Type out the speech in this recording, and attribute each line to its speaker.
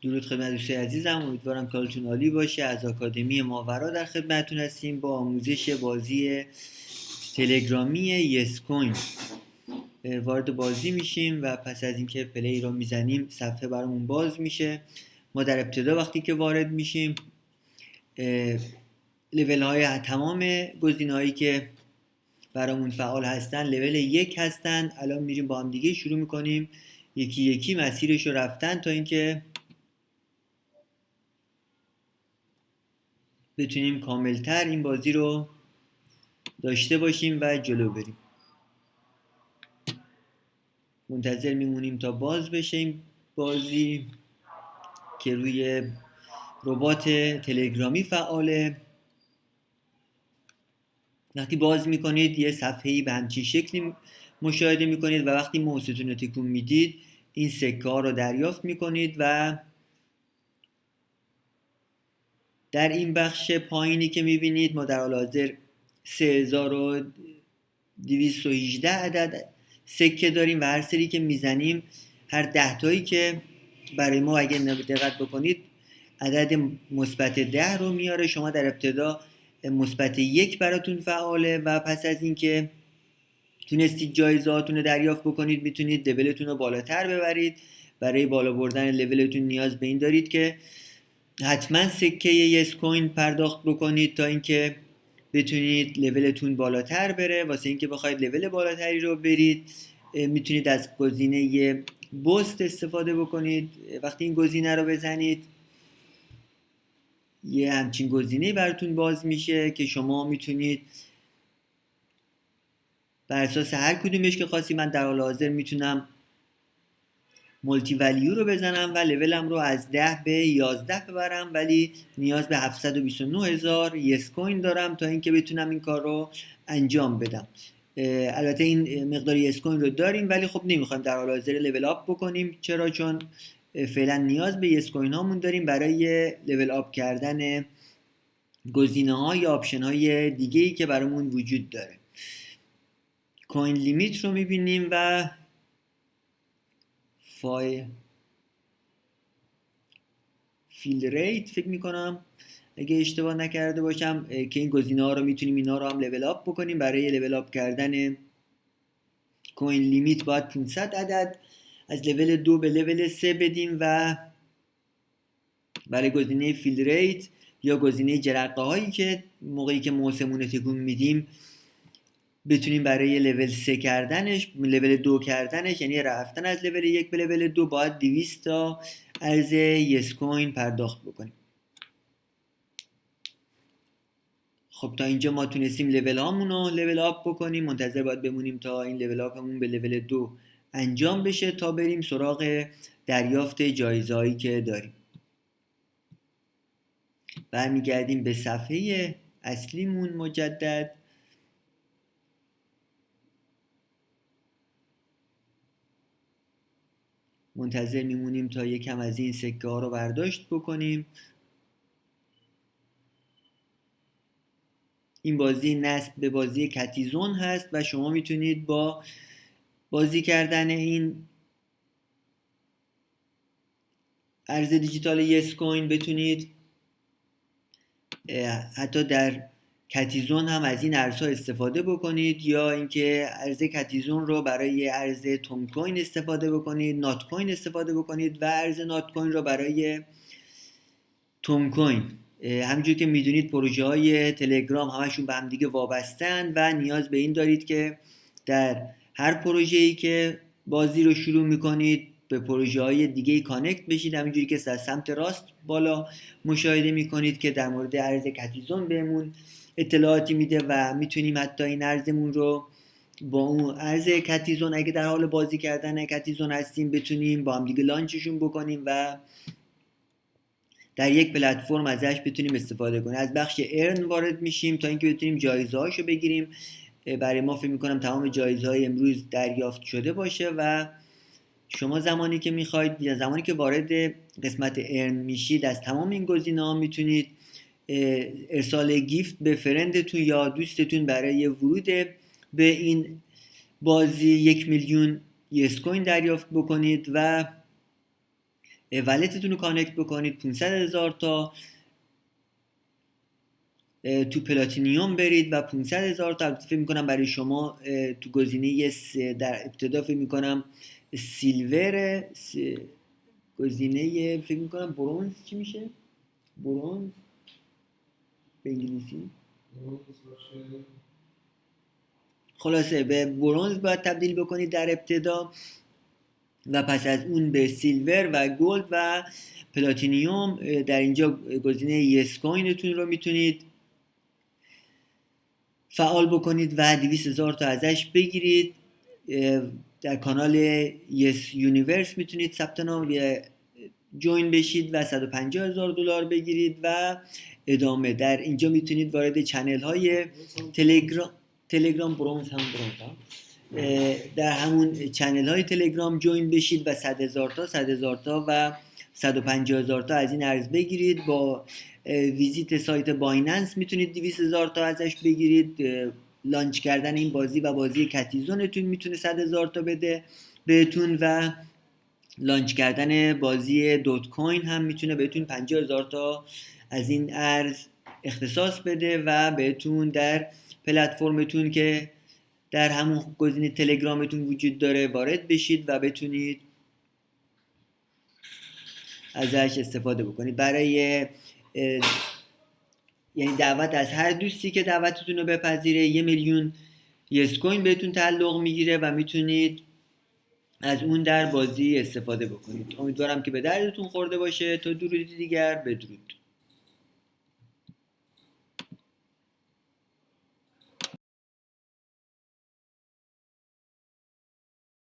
Speaker 1: درود خدمت دوستان عزیزم، امیدوارم کارتون عالی باشه. از آکادمی ماورا در خدمتتون هستیم با آموزش بازی تلگرامی یس کوین. وارد بازی میشیم و پس از اینکه پلی رو میزنیم صفحه برامون باز میشه. ما در ابتدا وقتی که وارد میشیم لول های تمام گزینه هایی که برامون فعال هستن لول 1 هستن. الان میریم با هم دیگه شروع میکنیم یکی یکی مسیرش رو رفتن تا اینکه بتونیم کاملتر این بازی رو داشته باشیم و جلو بریم. منتظر میمونیم تا باز بشه این بازی که روی ربات تلگرامی فعاله. وقتی باز میکنید یه صفحه‌ای به همچین شکلی مشاهده میکنید و وقتی ماوستون رو تکون میدید این سکه ها رو دریافت میکنید و در این بخش پایینی که میبینید ما در حال حاضر 3218 عدد سکه داریم و هر سری که میزنیم هر 10 تایی که برای ما اگه دقت بکنید عدد مثبت 10 رو میاره. شما در ابتدا مثبت 1 براتون فعاله و پس از اینکه تونستید جایزه هاتون رو دریافت بکنید میتونید لولتون رو بالاتر ببرید. برای بالا بردن لولتون نیاز به این دارید که حتما سکه یس کوین پرداخت بکنید تا اینکه بتونید لولتون بالاتر بره. واسه اینکه بخواید لول بالاتری رو برید میتونید از گزینه بوست استفاده بکنید. وقتی این گزینه رو بزنید یه همچین گزینه براتون باز میشه که شما میتونید بر اساس هر کدومش که خاصی، من در حال حاضر میتونم مولتی ولیو رو بزنم و لولم رو از 10 به 11 ببرم، ولی نیاز به 729,000 یس کوین دارم تا اینکه بتونم این کار رو انجام بدم. البته این مقدار یس کوین رو داریم ولی خب نمیخوایم در حال حاضر لول آپ بکنیم. چرا؟ چون فعلا نیاز به یس کوین هامون داریم برای لول آپ کردن گزینه ها یا آپشن های دیگه ای که برامون وجود داره. کوین لیمیت رو میبینیم و فیل ریت فکر میکنم اگه اشتباه نکرده باشم که این گزینه ها رو میتونیم اینا رو هم لول آپ بکنیم. برای لول آپ کردن کوین لیمیت باید 500 عدد از لول 2 به لول 3 بدیم و برای گزینه فیل ریت یا گزینه جرقه هایی که موقعی که موسمون تکون میدیم بتونیم برای لول 3 کردنش، لول 2 کردنش، یعنی رفتن از لول 1 به لول 2 باید 200 تا ارز یس کوین پرداخت بکنیم. خب تا اینجا ما تونستیم لول هامون رو لول آپ بکنیم. منتظر باید بمونیم تا این لول آپمون به لول 2 انجام بشه تا بریم سراغ دریافت جایزه هایی که داریم. برمیگردیم به صفحه اصلیمون مجدد. منتظر میمونیم تا یکم از این سکه ها رو برداشت بکنیم. این بازی نسب به بازی کتیزون هست و شما میتونید با بازی کردن این ارز دیجیتال یس کوین بتونید حتی در کتیزون هم از این ارزها استفاده بکنید یا اینکه ارز کتیزون رو برای ارز توم کوین استفاده بکنید، نات کوین استفاده بکنید و ارز نات کوین رو برای توم کوین. همونجور که میدونید پروژه های تلگرام همشون به هم دیگه وابستن و نیاز به این دارید که در هر پروژه‌ای که بازی رو شروع میکنید به پروژه های دیگه کانکت بشید. همونجوری که از سمت راست بالا مشاهده میکنید که در مورد ارز کتیزون بهمون اطلاعاتی میده و میتونیم حتی این ارزمون رو با اون ارز کتیزون اگه در حال بازی کردن کتیزون هستیم بتونیم با هم دیگه لانچشون بکنیم و در یک پلتفرم ازش بتونیم استفاده کنیم. از بخش ارن وارد میشیم تا اینکه بتونیم جایزه هاشو بگیریم. برای ما فکر میکنم تمام جایزه های امروز دریافت شده باشه و شما زمانی که میخواید یا زمانی که وارد قسمت ارن میشید از تمام این گزینه ها میتونید ارسال گیفت به فرندتون یا دوستتون برای ورود به این بازی 1,000,000 یس کوین دریافت بکنید و ولتتون رو کانکت بکنید. 500,000 تا تو پلاتینیوم برید و 500,000 تا، فکر میکنم برای شما تو گزینه در ابتدا فکر میکنم سیلور، گزینه فکر میکنم برونز، چی میشه؟ برونز به انگلیسی خلاصه به برونز باید تبدیل بکنید در ابتدا و پس از اون به سیلور و گلد و پلاتینیوم. در اینجا گزینه یس کوینتون رو میتونید فعال بکنید و 200,000 تا ازش بگیرید. در کانال یس یونیورس میتونید ثبت نام جوین بشید و 150,000 دلار بگیرید و ادامه. در اینجا میتونید وارد چنل های تلگرام برونز در همون چنل های تلگرام جوین بشید و 100,000 تا و 150,000 تا از این ارز بگیرید. با ویزیت سایت بایننس میتونید 200,000 تا ازش بگیرید. لانچ کردن این بازی و بازی کتیزونتون میتونه 100,000 تا بده بهتون و لانچ کردن بازی دوت کوین هم میتونه بهتون 50,000 تا از این ارز اختصاص بده و بهتون در پلتفرمتون که در همون گزینه تلگرامتون وجود داره وارد بشید و بتونید ازش استفاده بکنید. برای یعنی دعوت از هر دوستی که دعوتتون رو بپذیره 1,000,000 یس کوین بهتون تعلق میگیره و میتونید از اون در بازی استفاده بکنید. امیدوارم که به دردتون خورده باشه. تا درودی دیگر، بدرود.